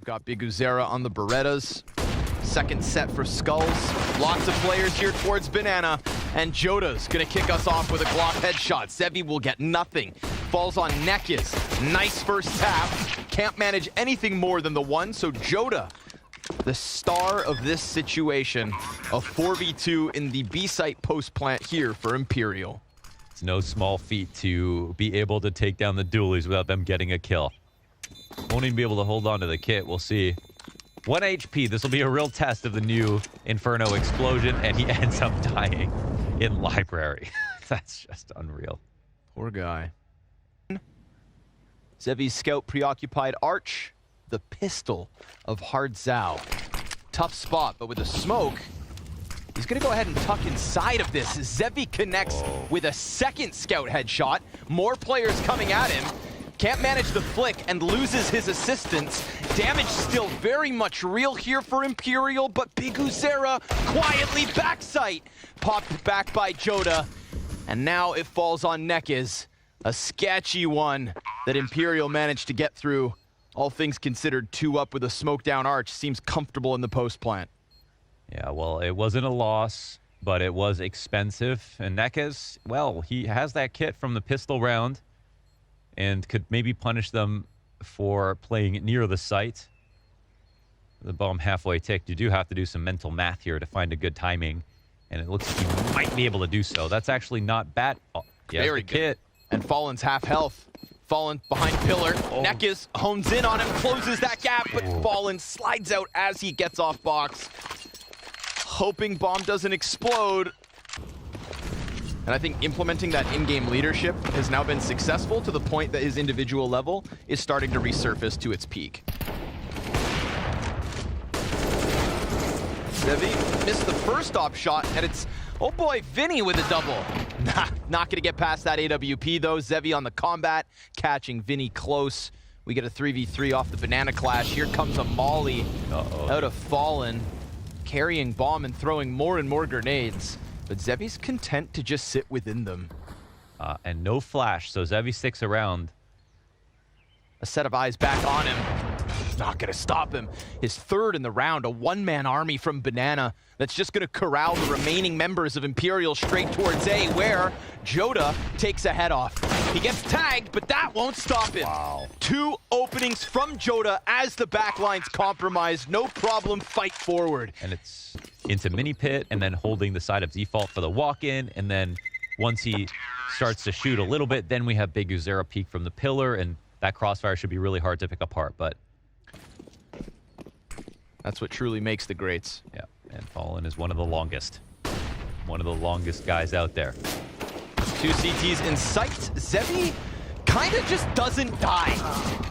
got Big Uzera on the Berettas. Second set for Skulls. Lots of players here towards Banana. And Joda's gonna kick us off with a Glock headshot. Zevi will get nothing. Falls on Nekiz. Nice first tap. Can't manage anything more than the one, so Joda, the star of this situation. A 4v2 in the B-site post plant here for Imperial. It's no small feat to be able to take down the dualies without them getting a kill. Won't even be able to hold on to the kit. We'll see. 1 HP. This will be a real test of the new Inferno explosion, and he ends up dying in library. That's just unreal. Poor guy. Zevi's scout preoccupied Arch. The pistol of Hard Zao. Tough spot, but with a smoke, he's gonna go ahead and tuck inside of this. Zevi connects with a second scout headshot. More players coming at him. Can't manage the flick and loses his assistance. Damage still very much real here for Imperial, but Big Uzera quietly backside. Popped back by Joda. And now it falls on Nekiz. A sketchy one that Imperial managed to get through. All things considered, 2 up with a smoke down Arch. Seems comfortable in the post plant. Yeah, well, it wasn't a loss, but it was expensive. And Nekiz, well, he has that kit from the pistol round and could maybe punish them for playing near the site. The bomb halfway ticked. You do have to do some mental math here to find a good timing. And it looks like you might be able to do so. That's actually not bad. Oh, yeah, very the good. kit. And Fallen's half health. Fallen behind pillar. Nekiz hones in on him, closes that gap, but Fallen slides out as he gets off box. Hoping bomb doesn't explode. And I think implementing that in-game leadership has now been successful to the point that his individual level is starting to resurface to its peak. Zevi missed the first op shot, and it's, oh boy, Vinny with a double. Not gonna get past that AWP though. Zevi on the combat, catching Vinny close. We get a 3v3 off the Banana Clash. Here comes a Molly out of Fallen, carrying bomb and throwing more and more grenades. But Zevi's content to just sit within them. And no flash, so Zevi sticks around. A set of eyes back on him. Not gonna stop him. His third in the round, a one-man army from Banana that's just gonna corral the remaining members of Imperial straight towards A, where Joda takes a head off. He gets tagged, but that won't stop him. Wow. 2 openings from Joda as the backline's compromised. No problem, fight forward. And it's into mini pit and then holding the side of default for the walk-in. And then once he starts to shoot a little bit, then we have Big Uzera peek from the pillar, and that crossfire should be really hard to pick apart, but that's what truly makes the greats. yeah, and Fallen is one of the longest guys out there. 2 CTs in sight. Zevi kind of just doesn't die.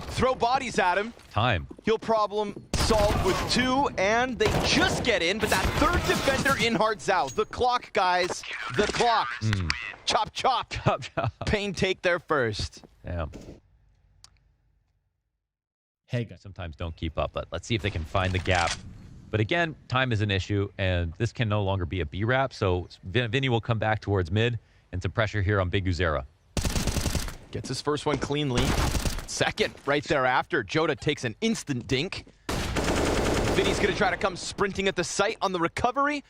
Throw bodies at him. Time. He'll problem solve with 2, and they just get in, but that third defender in Hard Zao. The clock, guys. The clock. Chop, chop. Chop, chop. paiN take their first. Yeah. Hey guys. Sometimes don't keep up, but let's see if they can find the gap. But again, time is an issue, and this can no longer be a B-wrap, so Vinny will come back towards mid, and some pressure here on Big Uzera. Gets his first one cleanly. Second, right thereafter, Joda takes an instant dink. Vinny's gonna try to come sprinting at the site on the recovery.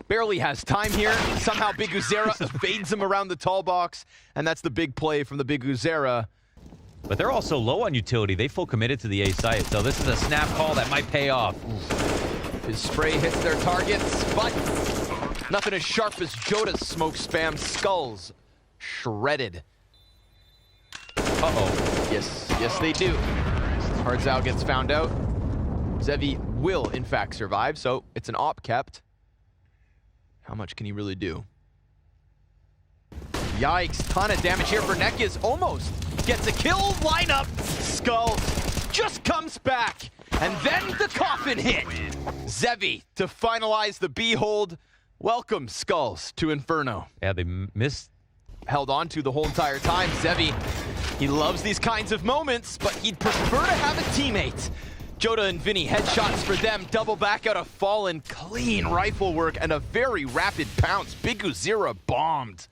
Barely has time here. Somehow Big Uzera evades him around the tall box, and that's the big play from the Big Uzera. But they're also low on utility. They full committed to the A site, so this is a snap call that might pay off. His spray hits their targets, but nothing as sharp as Joda's smoke spam. Skulls shredded. Uh-oh. Yes, they do. Hard Zao gets found out. Zevi will, in fact, survive, so it's an op kept. How much can he really do? Yikes, ton of damage here for Nekiz. Almost gets a kill lineup. Skulls just comes back. And then the coffin hit. Zevi to finalize the B hold. Welcome, Skulls, to Inferno. Yeah, they missed. Held on to the whole entire time. Zevi, he loves these kinds of moments, but he'd prefer to have a teammate. Joda and Vinny, headshots for them. Double back out of Fallen. Clean rifle work and a very rapid pounce. Big Uzera bombed.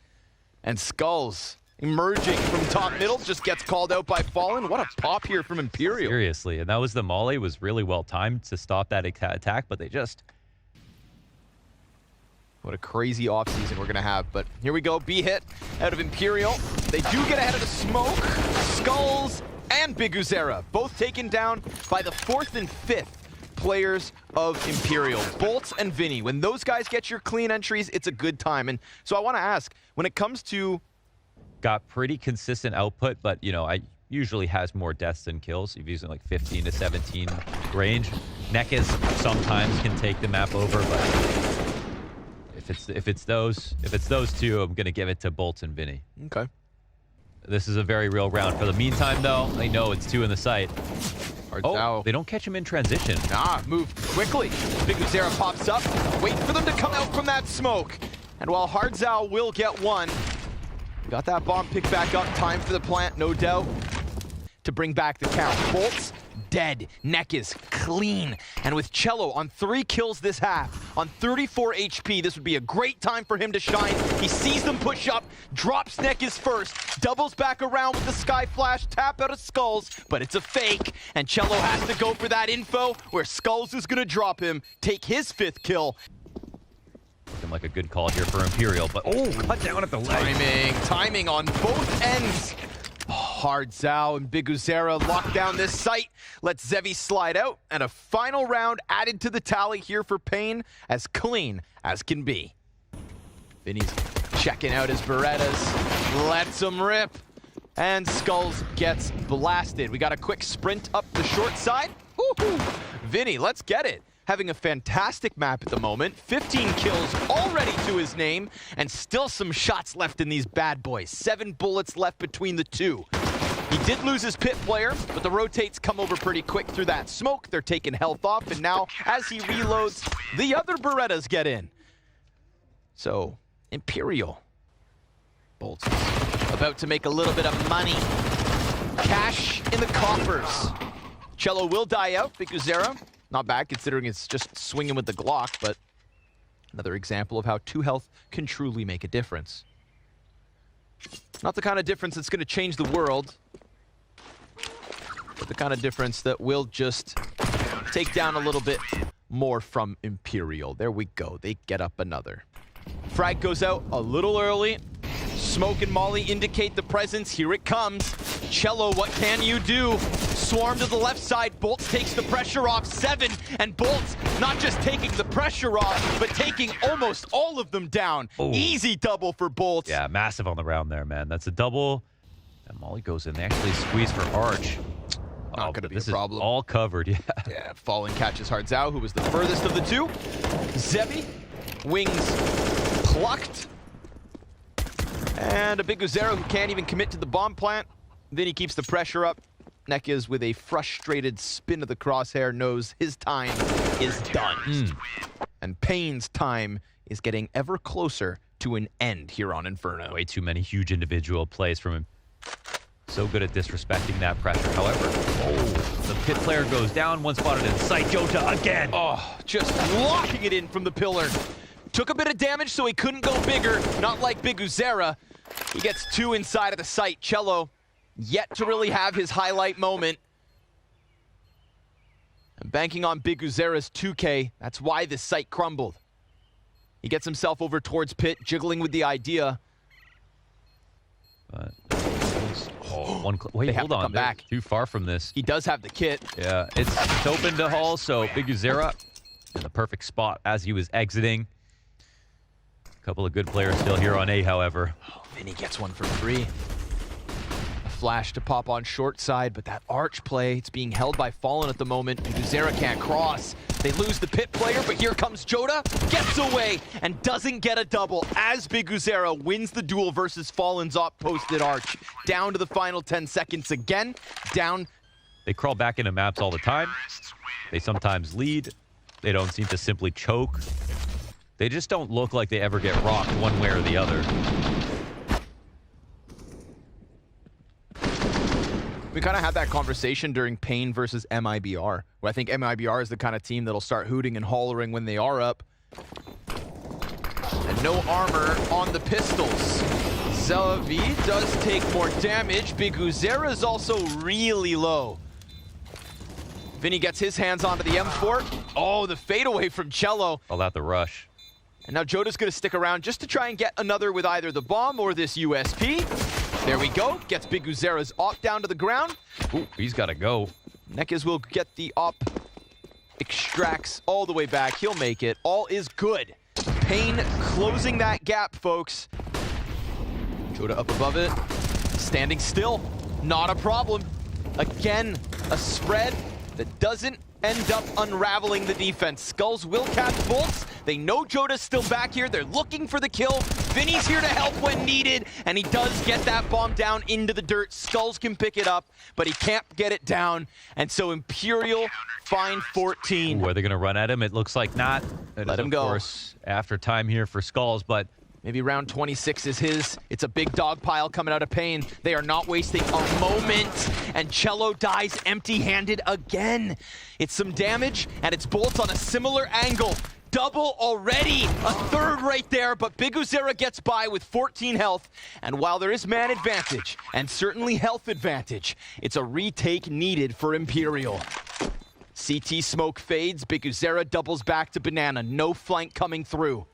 And Skulls emerging from top middle, just gets called out by Fallen. What a pop here from Imperial. Seriously, and that was the molly, was really well timed to stop that attack, but they just... What a crazy offseason we're going to have. But here we go, B-hit out of Imperial. They do get ahead of the smoke. Skulls and Big Uzera, both taken down by the 4th and 5th players of Imperial. Bolts and Vinny, when those guys get your clean entries, it's a good time. And so I want to ask, when it comes to... Got pretty consistent output, but, you know, I usually has more deaths than kills. He's using like 15 to 17 range. Nekes sometimes can take the map over, but... If it's those two, I'm gonna give it to Bolts and Vinny. Okay. This is a very real round. For the meantime, though, they know it's 2 in the site. Oh, they don't catch him in transition. Nah, move quickly. Big Uzera pops up, wait for them to come out from that smoke. And while Hardzao will get one, got that bomb picked back up. Time for the plant, no doubt, to bring back the count. Bolts dead, Nekes clean, and with Cello on 3 kills this half, on 34 HP, this would be a great time for him to shine. He sees them push up, drops Nekes first, doubles back around with the Sky Flash, tap out of Skulls, but it's a fake, and Cello has to go for that info, where Skulls is gonna drop him, take his 5th kill. Looking like a good call here for Imperial, but cut down at the leg. Timing on both ends. Hardzao and Big Uzera lock down this site. Let Zevi slide out, and a final round added to the tally here for paiN, as clean as can be. Vinny's checking out his Berettas, lets him rip, and Skulls gets blasted. We got a quick sprint up the short side. Woohoo! Vinny, let's get it. Having a fantastic map at the moment, 15 kills already to his name, and still some shots left in these bad boys. 7 bullets left between the two. He did lose his pit player, but the rotates come over pretty quick through that smoke. They're taking health off, and now, as he reloads, the other Berettas get in. So, Imperial. Bolts about to make a little bit of money. Cash in the coffers. Cello will die out, Big Uzera. Not bad, considering it's just swinging with the Glock, but another example of how 2 health can truly make a difference. Not the kind of difference that's going to change the world, but the kind of difference that will just take down a little bit more from Imperial. There we go. They get up another. Frag goes out a little early. Smoke and Molly indicate the presence. Here it comes. Cello, what can you do? Swarm to the left side. Bolts takes the pressure off. 7, and Bolts not just taking the pressure off, but taking almost all of them down. Ooh. Easy double for Bolts. Yeah, massive on the round there, man. That's a double. And Molly goes in. They actually squeeze for Arch. Not going to be a this problem. Is all covered, yeah. Yeah, Fallen catches Hardzao, who was the furthest of the two. Zevi, wings plucked. And a Big Uzera who can't even commit to the bomb plant. Then he keeps the pressure up. Nekes, with a frustrated spin of the crosshair, knows his time is done. And paiN's time is getting ever closer to an end here on Inferno. Way too many huge individual plays from him. So good at disrespecting that pressure. However, the pit player goes down. One spotted in sight. Jota again. Oh, just locking it in from the pillar. Took a bit of damage, so he couldn't go bigger. Not like Big Uzera. He gets 2 inside of the site. Cello yet to really have his highlight moment. And banking on Big Uzera's 2K, that's why this site crumbled. He gets himself over towards pit, jiggling with the idea. But, wait, hold on. Come back. Too far from this. He does have the kit. Yeah, it's open to Hall, so Big Uzera in the perfect spot as he was exiting. A couple of good players still here on A, however. Oh, Vinny gets one for free. A flash to pop on short side, but that arch play, it's being held by Fallen at the moment, and Uzera can't cross. They lose the pit player, but here comes Jota, gets away, and doesn't get a double as Big Uzera wins the duel versus Fallen's op-posted arch. Down to the final 10 seconds again, down. They crawl back into maps all the time. They sometimes lead. They don't seem to simply choke. They just don't look like they ever get rocked one way or the other. We kind of had that conversation during paiN versus MIBR, where I think MIBR is the kind of team that'll start hooting and hollering when they are up. And no armor on the pistols. NaVi does take more damage. biguzera is also really low. Vinny gets his hands onto the M4. Oh, the fadeaway from Cello. Call that the rush. And now Joda's going to stick around just to try and get another with either the bomb or this USP. There we go. Gets biguzera's op down to the ground. Ooh, he's got to go. Nekez will get the op. Extracts all the way back. He'll make it. All is good. paiN closing that gap, folks. Joda up above it. Standing still. Not a problem. Again, a spread that doesn't end up unraveling the defense. Skulls will catch bolts. They know Joda's still back here. They're looking for the kill. Vinny's here to help when needed, and he does get that bomb down into the dirt. Skulls can pick it up, but he can't get it down. And so Imperial find 14. Ooh, are they going to run at him? It looks like not. Let him go. Of course, after time here for Skulls, but maybe round 26 is his. It's a big dog pile coming out of paiN. They are not wasting a moment, and Cello dies empty-handed again. It's some damage, and it's bolts on a similar angle. Double already, a third right there, but biguzera gets by with 14 health. And while there is man advantage, and certainly health advantage, it's a retake needed for Imperial. CT smoke fades, biguzera doubles back to banana, no flank coming through.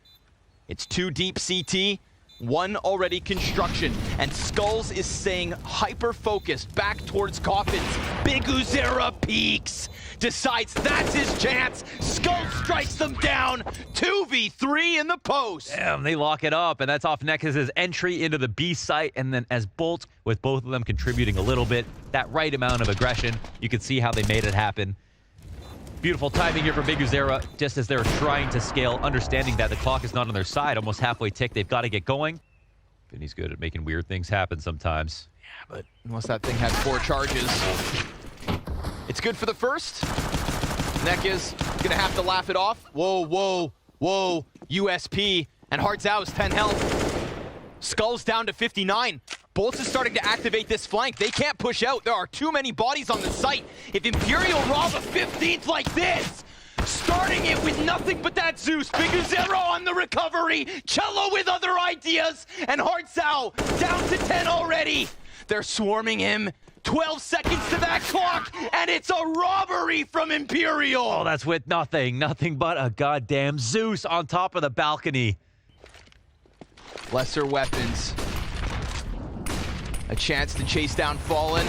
It's 2 deep CT, 1 already construction, and Skulls is staying hyper-focused back towards coffins. biguzera peeks, decides that's his chance. Skulls strikes them down, 2v3 in the post. damn, they lock it up, and that's off Nekez's entry into the B site, and then as Bolt, with both of them contributing a little bit, that right amount of aggression, you can see how they made it happen. Beautiful timing here for biguzera, just as they're trying to scale, understanding that the clock is not on their side, almost halfway tick, they've got to get going. Vinny's good at making weird things happen sometimes. Yeah, but unless that thing had 4 charges. It's good for the first. Nekez gonna have to laugh it off. Whoa, whoa, whoa, USP, and Hardzao is 10 health. Skulls down to 59. Bolts is starting to activate this flank. They can't push out. There are too many bodies on the site. If Imperial rob a 15th like this, starting it with nothing but that Zeus, biguzera on the recovery, Cello with other ideas, and Hardzao down to 10 already. They're swarming him. 12 seconds to that clock, and it's a robbery from Imperial. Oh, that's with nothing but a goddamn Zeus on top of the balcony. Lesser weapons. A chance to chase down Fallen.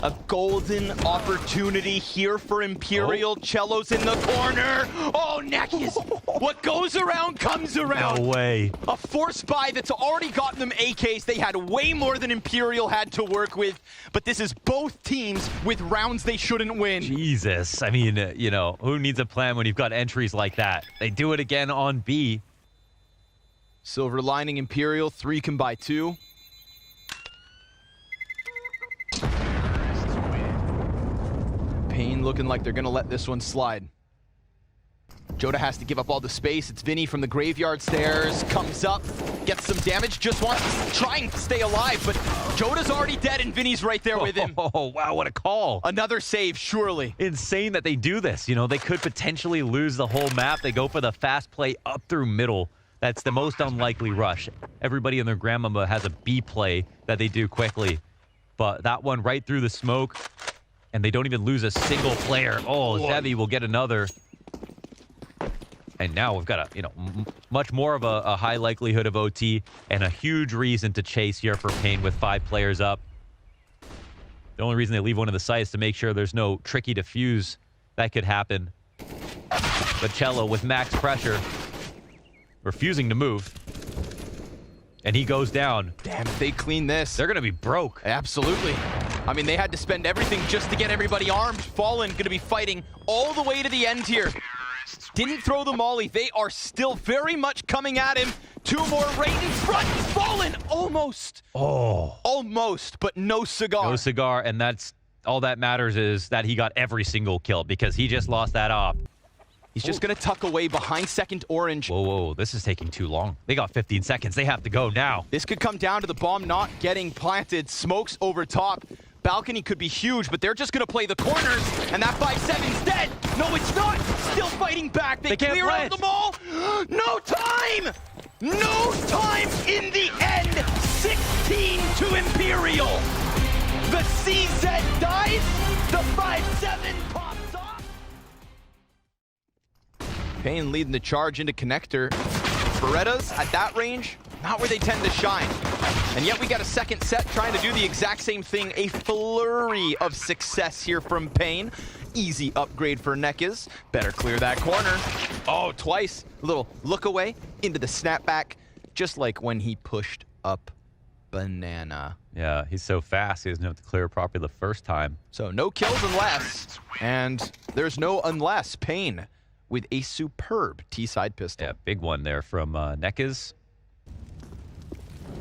A golden opportunity here for Imperial. Cello's in the corner. Oh, Nekez. What goes around comes around. No way. A force buy that's already gotten them AKs. They had way more than Imperial had to work with. But this is both teams with rounds they shouldn't win. Jesus. I mean, you know, who needs a plan when you've got entries like that? They do it again on B. Silver lining Imperial. 3 can buy 2. paiN looking like they're going to let this one slide. Joda has to give up all the space. It's Vinny from the graveyard stairs. Comes up, gets some damage, just wants to try and stay alive, but Joda's already dead and Vinny's right there with him. Oh, wow, what a call. Another save, surely. Insane that they do this. You know, they could potentially lose the whole map. They go for the fast play up through middle. That's the most unlikely rush. Everybody and their grandmama has a B play that they do quickly. But that one right through the smoke, and they don't even lose a single player. Oh, NaVi will get another. And now we've got a, much more of a high likelihood of OT and a huge reason to chase here for paiN with 5 players up. The only reason they leave one of the sites to make sure there's no tricky defuse that could happen. But Cello with max pressure, refusing to move. And he goes down. Damn, if they clean this, they're going to be broke. Absolutely. I mean, they had to spend everything just to get everybody armed. Fallen going to be fighting all the way to the end here. Didn't throw the molly. They are still very much coming at him. 2 more right in front. Fallen almost. Oh. Almost, but no cigar. No cigar, and that's all that matters is that he got every single kill because he just lost that op. He's just going to tuck away behind second orange. Whoa, whoa, this is taking too long. They got 15 seconds. They have to go now. This could come down to the bomb not getting planted. Smokes over top. Balcony could be huge, but they're just going to play the corners, and that 5-7's dead. No, it's not. Still fighting back. They can't clear out the mall. No time. No time in the end. 16 to Imperial. The CZ dies. The 5-7 pops off. paiN leading the charge into connector. Berettas at that range, not where they tend to shine. And yet we got a second set trying to do the exact same thing. A flurry of success here from paiN. Easy upgrade for Nekes. Better clear that corner. Oh, twice. A little look away into the snapback, just like when he pushed up banana. Yeah, he's so fast, he doesn't have to clear properly the first time. So no kills unless, and there's no unless. paiN with a superb T-side pistol. Yeah, big one there from Nekes.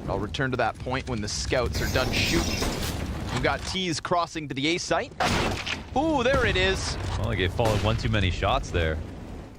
I'll return to that point when the scouts are done shooting. We've got T's crossing to the A site. Ooh, there it is. Well, they gave Fallen one too many shots there.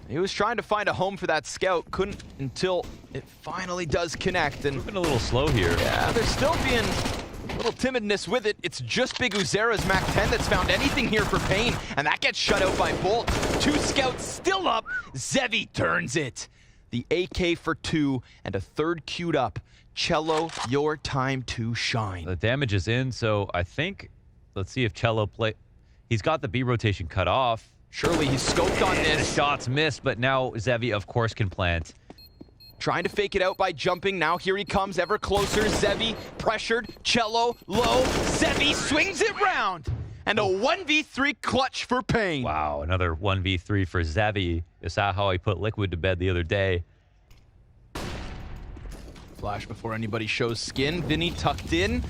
He was trying to find a home for that scout, couldn't until it finally does connect. And Moving a little slow here. yeah, they're still being a little timidness with it. It's just Big Uzera's Mac 10 that's found anything here for paiN, and that gets shut out by Bolt. Two scouts still up. Zevi turns it. The AK for 2 and a third queued up. Cello, your time to shine. The damage is in, so I think, let's see if Cello play. He's got the B rotation cut off. Surely he's scoped on The this. shots missed, but now Zevi, of course, can plant. Trying to fake it out by jumping. Now here he comes, ever closer. Zevi pressured. Cello low. Zevi swings it round. And a 1v3 clutch for paiN. Wow, another 1v3 for Zevi. Is that how I put Liquid to bed the other day? Flash before anybody shows skin. Vinny tucked in.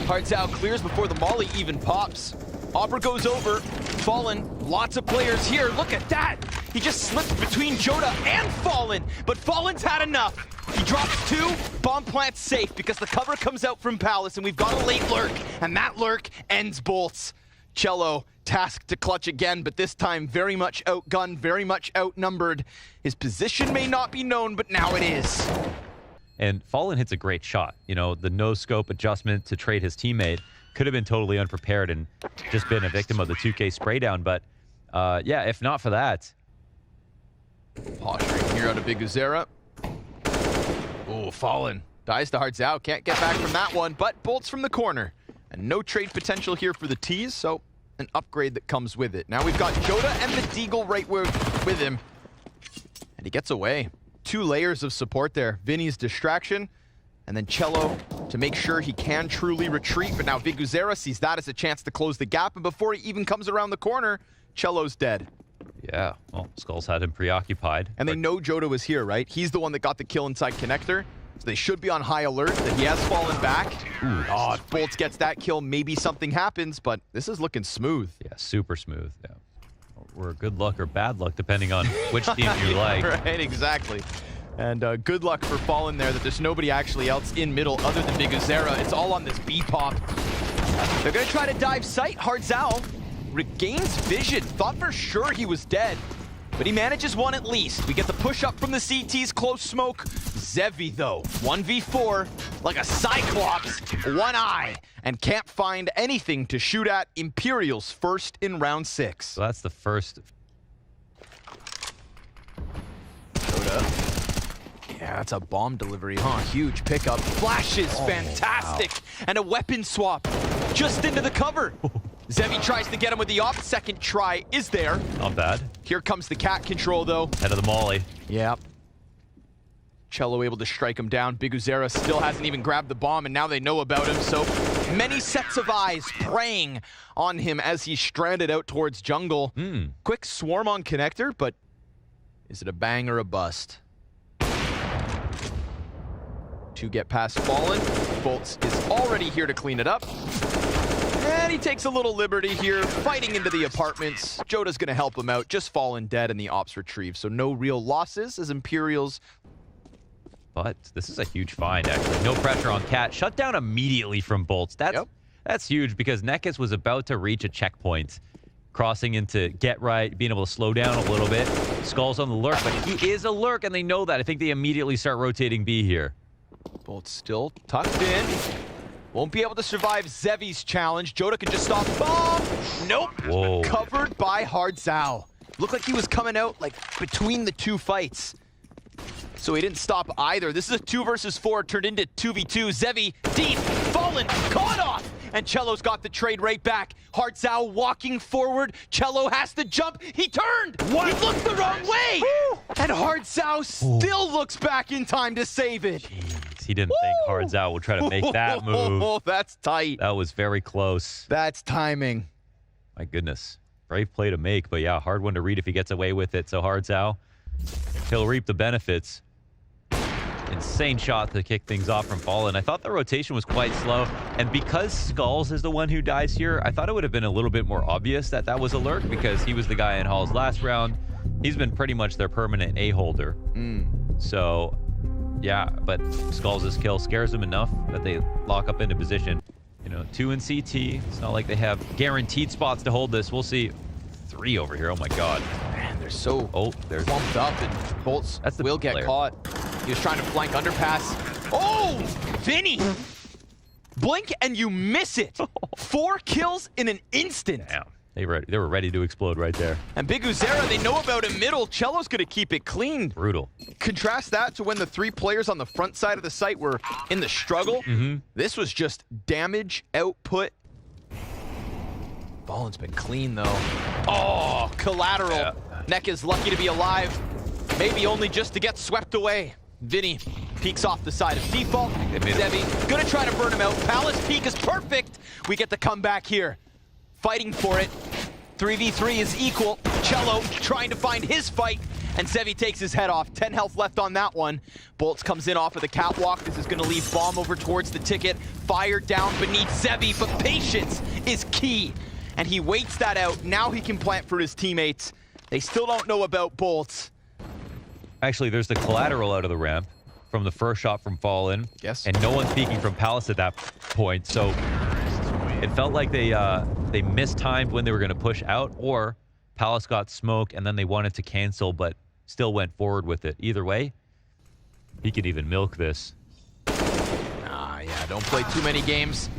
Hardzao clears before the molly even pops. Aubrey goes over. Fallen. Lots of players here. Look at that. He just slipped between Joda and Fallen. But Fallen's had enough. He drops 2. Bomb plant's safe because the cover comes out from Palace and we've got a late lurk. And that lurk ends Bolts. Cello tasked to clutch again, but this time very much outgunned, very much outnumbered. His position may not be known, but now it is. And Fallen hits a great shot. You know, the no-scope adjustment to trade his teammate could have been totally unprepared and just been a victim of the 2K spray down. But yeah, if not for that. Posturing here out of Big Uzera. Oh, Fallen. Dies to Hardzao. Can't get back from that one, but bolts from the corner. And no trade potential here for the T's, so an upgrade that comes with it. Now we've got Joda and the Deagle right with him. And he gets away. 2 layers of support there. Vinny's distraction, and then Cello to make sure he can truly retreat. But now Big Uzera sees that as a chance to close the gap, and before he even comes around the corner, Cello's dead. Yeah, well, Skulls had him preoccupied. And they know Joda was here, right? He's the one that got the kill inside connector, so they should be on high alert that he has fallen back. Ooh. Oh, if Bolts gets that kill, maybe something happens, but this is looking smooth. Yeah, super smooth, yeah. Or good luck or bad luck, depending on which team you like. Right, exactly. And good luck for Fallen there that there's nobody actually else in middle other than Big Uzera. It's all on this B-pop. They're going to try to dive sight. Hardzao regains vision. Thought for sure he was dead, but he manages one at least. We get the push up from the CT's close smoke. Zevi, though, 1v4, like a Cyclops, one eye, and can't find anything to shoot at. Imperial's first in round 6. So that's the first. Joda. Yeah, that's a bomb delivery, huh? Huge pickup. Flashes, fantastic. Wow. And a weapon swap just into the cover. Zevi tries to get him with the op. Second try is there. Not bad. Here comes the cat control, though. Head of the molly. Yep. Cello able to strike him down. Big Uzera still hasn't even grabbed the bomb, and now they know about him. So many sets of eyes preying on him as he's stranded out towards jungle. Quick swarm on connector, but is it a bang or a bust? To get past Fallen. Bolts is already here to clean it up. And he takes a little liberty here, fighting into the apartments. Joda's going to help him out. Just Fallen dead and the ops retrieve. So no real losses as Imperials. But this is a huge find, actually. No pressure on Cat. Shut down immediately from Bolts. That's huge because Nekes was about to reach a checkpoint. Crossing into get right, being able to slow down a little bit. Skull's on the lurk, but he is a lurk, and they know that. I think they immediately start rotating B here. Bolts still tucked in. Won't be able to survive Zevi's challenge. Joda can just stop bomb. Nope. Whoa. Covered by Hardzao. Looked like he was coming out like between the 2 fights. So he didn't stop either. This is a 2 versus 4 turned into 2v2. Zevi, deep, fallen, caught off. And Cello's got the trade right back. Hartzao walking forward. Cello has to jump. He turned. What? He looked the wrong way. Woo! And Hartzao still looks back in time to save it. Jeez, he didn't think Hartzao would try to make that move. Oh, that's tight. That was very close. That's timing. My goodness. Brave play to make, but yeah, hard one to read if he gets away with it. So Hartzao, he'll reap the benefits. Insane shot to kick things off from Fallen. I thought the rotation was quite slow, and because Skulls is the one who dies here, I thought it would have been a little bit more obvious that that was a lurk because he was the guy in Hall's last round. He's been pretty much their permanent A-holder. So, yeah, but Skulls' kill scares them enough that they lock up into position. You know, 2 in CT. It's not like they have guaranteed spots to hold this. We'll see. 3 over here. Oh my God. Man, they're so there's bumped up, and Bolts will get caught. He was trying to flank underpass. Oh, Vinny! Blink and you miss it. 4 kills in an instant. Damn. They were ready to explode right there. And Big Uzera, they know about him middle. Cello's going to keep it clean. Brutal. Contrast that to when the 3 players on the front side of the site were in the struggle. This was just damage, output. Fallen's been clean, though. Oh, collateral. Yeah. Neck is lucky to be alive. Maybe only just to get swept away. Vinny peeks off the side of default. Zevi gonna try to burn him out. Palace peek is perfect. We get the comeback here. Fighting for it. 3v3 is equal. Cello trying to find his fight. And Zevi takes his head off. 10 health left on that one. Bolts comes in off of the catwalk. This is gonna leave bomb over towards the ticket. Fire down beneath Zevi, but patience is key. And he waits that out. Now he can plant for his teammates. They still don't know about Bolts. Actually, there's the collateral out of the ramp from the first shot from Fallen. Yes. And no one's peeking from Palace at that point. So it felt like they mistimed when they were going to push out, or Palace got smoke and then they wanted to cancel but still went forward with it. Either way, he could even milk this. Yeah, don't play too many games.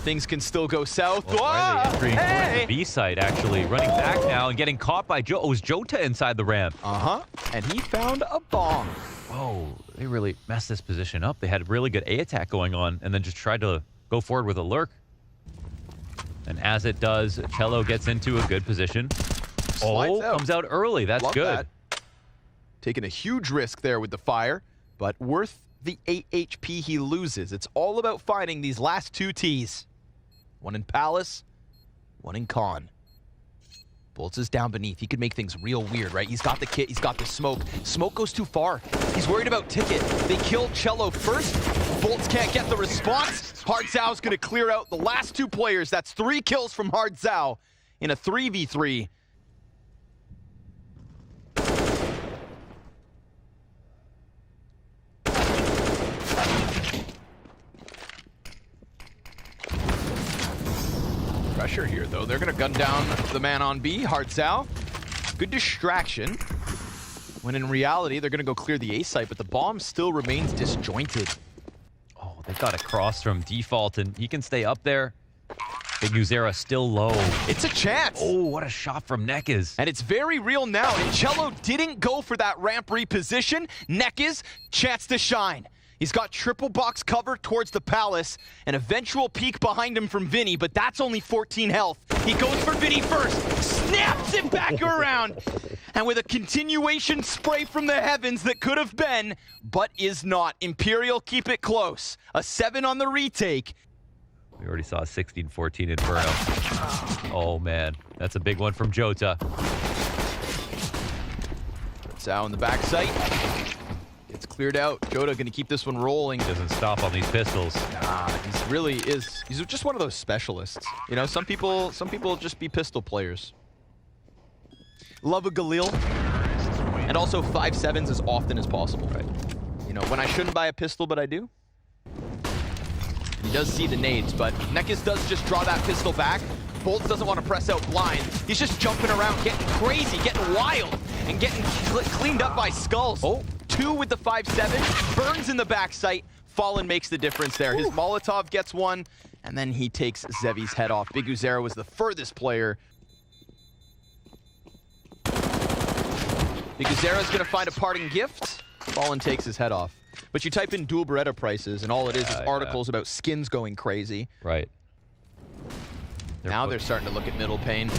Things can still go south. Well, why are they entering towards the B side, actually? Running back now and getting caught by Joe. Oh, it was Jota inside the ramp. And he found a bomb. Whoa, they really messed this position up. They had really good A attack going on and then just tried to go forward with a lurk. And as it does, Cello gets into a good position. Comes out early. That's Love good. That. Taking a huge risk there with the fire, but worth the 8 HP he loses. It's all about finding these last 2 Ts. One in Palace, one in Con. Bolts is down beneath. He could make things real weird, right? He's got the kit, he's got the smoke. Smoke goes too far. He's worried about Ticket. They kill Cello first. Bolts can't get the response. Hartzao's gonna clear out the last 2 players. That's 3 kills from Hartzao in a 3v3. Pressure here, though. They're going to gun down the man on B, Hartzao. Good distraction. When in reality, they're going to go clear the A site, but the bomb still remains disjointed. Oh, they got a cross from default, and he can stay up there. Big Uzera still low. It's a chance. Oh, what a shot from Nekiz. And it's very real now. And Cello didn't go for that ramp reposition. Nekiz, chance to shine. He's got triple box cover towards the Palace, an eventual peek behind him from Vinny, but that's only 14 health. He goes for Vinny first, snaps it back around, and with a continuation spray from the heavens that could have been, but is not. Imperial keep it close. A 7 on the retake. We already saw a 16-14 Inferno. Oh, man. That's a big one from Jota. Zhao in the backside. It's cleared out. Jota going to keep this one rolling. Doesn't stop on these pistols. He's really is. He's just one of those specialists. You know, some people just be pistol players. Love a Galil. And also 5.7s as often as possible. Right. You know, when I shouldn't buy a pistol, but I do. He does see the nades, but Nekiz does just draw that pistol back. Bolts doesn't want to press out blind. He's just jumping around, getting crazy, getting wild, and getting cleaned up by Skulls. 2 with the 5.7, burns in the back sight. Fallen makes the difference there. His Molotov gets one, and then he takes Zevi's head off. Big Uzera was the furthest player. Big Uzera's gonna find a parting gift. Fallen takes his head off. But you type in dual Beretta prices, and all it is articles about skins going crazy. Right. Now they're starting to look at middle paiN.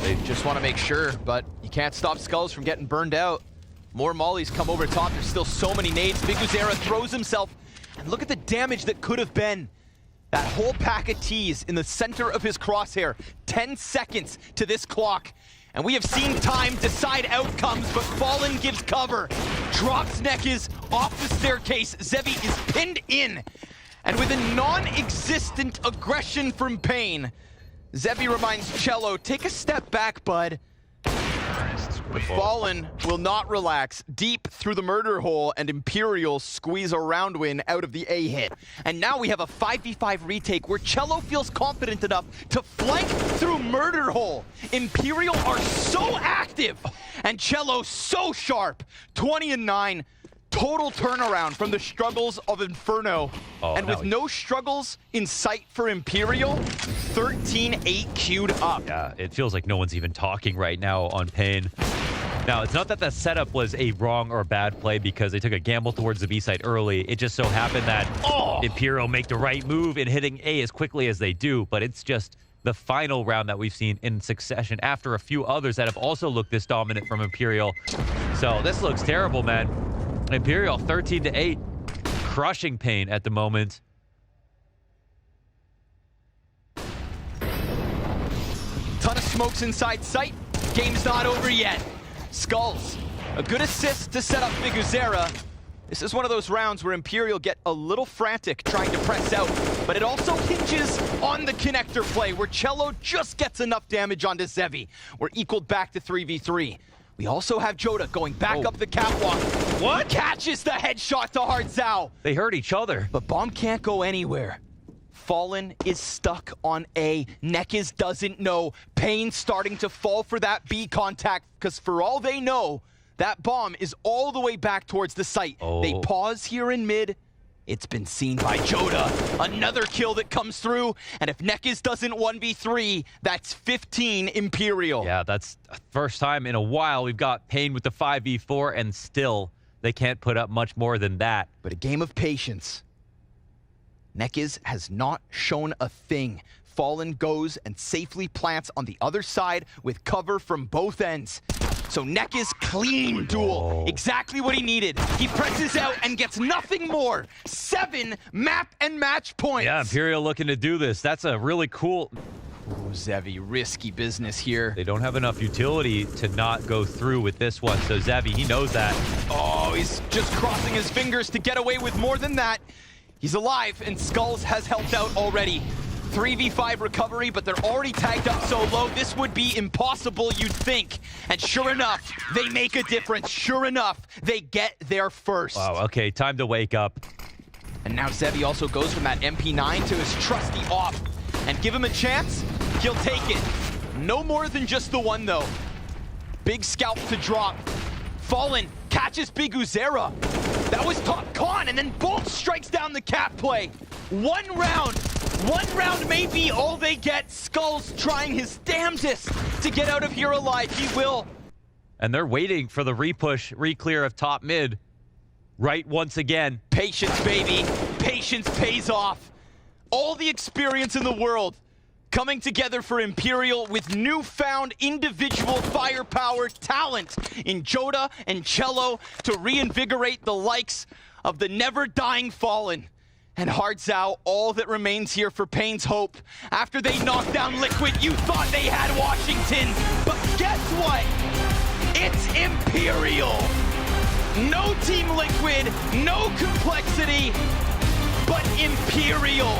They just want to make sure, but you can't stop Skulls from getting burned out. More mollies come over top. There's still so many nades. biguzera throws himself. And look at the damage that could have been. That whole pack of T's in the center of his crosshair. 10 seconds to this clock. And we have seen time decide outcomes, but Fallen gives cover. Drops Nekes off the staircase. Zevi is pinned in. And with a non-existent aggression from paiN, Zevi reminds Cello, take a step back, bud. But Fallen will not relax. Deep through the murder hole, and Imperial squeeze a round win out of the A hit. And now we have a 5v5 retake where Cello feels confident enough to flank through murder hole. Imperial are so active, and Cello so sharp. 20-9. Total turnaround from the struggles of Inferno. And with no struggles in sight for Imperial, 13-8 queued up. Yeah, it feels like no one's even talking right now on paiN. Now, it's not that the setup was a wrong or bad play because they took a gamble towards the B site early. It just so happened that Imperial make the right move in hitting A as quickly as they do, but it's just the final round that we've seen in succession after a few others that have also looked this dominant from Imperial. So this looks terrible, man. Imperial 13-8, crushing paiN at the moment. Ton of smokes inside sight. Game's not over yet. Skulls, a good assist to set up biguzera. This is one of those rounds where Imperial get a little frantic trying to press out, but it also hinges on the connector play where Cello just gets enough damage onto Zevi. We're equaled back to 3v3. We also have Joda going back up the catwalk. What? Catches the headshot to hardzao. They hurt each other. But Bomb can't go anywhere. Fallen is stuck on A. Nekes doesn't know. paiN starting to fall for that B contact, because for all they know, that bomb is all the way back towards the site. They pause here in mid. It's been seen by Joda. Another kill that comes through. And if Nekes doesn't 1v3, that's 15 Imperial. Yeah, that's the first time in a while we've got paiN with the 5v4, and still they can't put up much more than that. But a game of patience. Nekes has not shown a thing. Fallen goes and safely plants on the other side with cover from both ends. So Nekes clean duel. Exactly what he needed. He presses out and gets nothing more. 7 map and match points. Yeah, Imperial looking to do this. That's a really cool... Zevi, risky business here. They don't have enough utility to not go through with this one. So Zevi, he knows that. Oh, he's just crossing his fingers to get away with more than that. He's alive, and Skulls has helped out already. 3v5 recovery, but they're already tagged up so low, this would be impossible, you'd think. And sure enough, they make a difference. Sure enough, they get there first. Wow, okay, time to wake up. And now Zevi also goes from that MP9 to his trusty off. And give him a chance, he'll take it. No more than just the one, though. Big scalp to drop. Fallen catches biguzera. That was top con, and then Bolt strikes down the cap play. One round may be all they get. Skulls trying his damnedest to get out of here alive. He will. And they're waiting for the repush, re-clear of top mid. Right once again. Patience, baby. Patience pays off. All the experience in the world coming together for Imperial with newfound individual firepower talent in Joda and Cello to reinvigorate the likes of the never-dying Fallen. And hardzao, all that remains here for paiN's hope. After they knocked down Liquid, you thought they had Washington. But guess what? It's Imperial. No Team Liquid, no complexity, but Imperial.